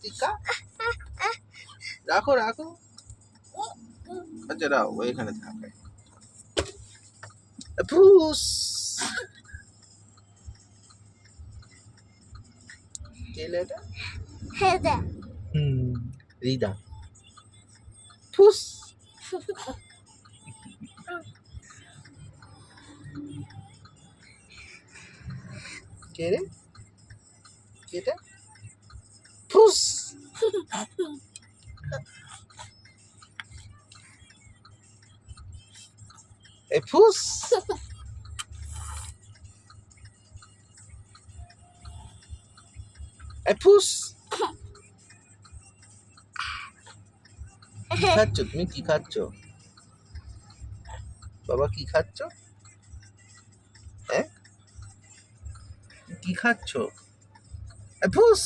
টিকা রাখো রাখো। আচ্ছা রাও এখানে থাকে ফুস। ছেলেটা রিদা ফুস। কে রে কেটা ফুস। এ ফুস। এ ফুস। কি খাচ্ছ তুমি? কি খাচ্ছ বাবা? কি খাচ্ছ? হ্যাঁ কি খাচ্ছ? এ ফুস।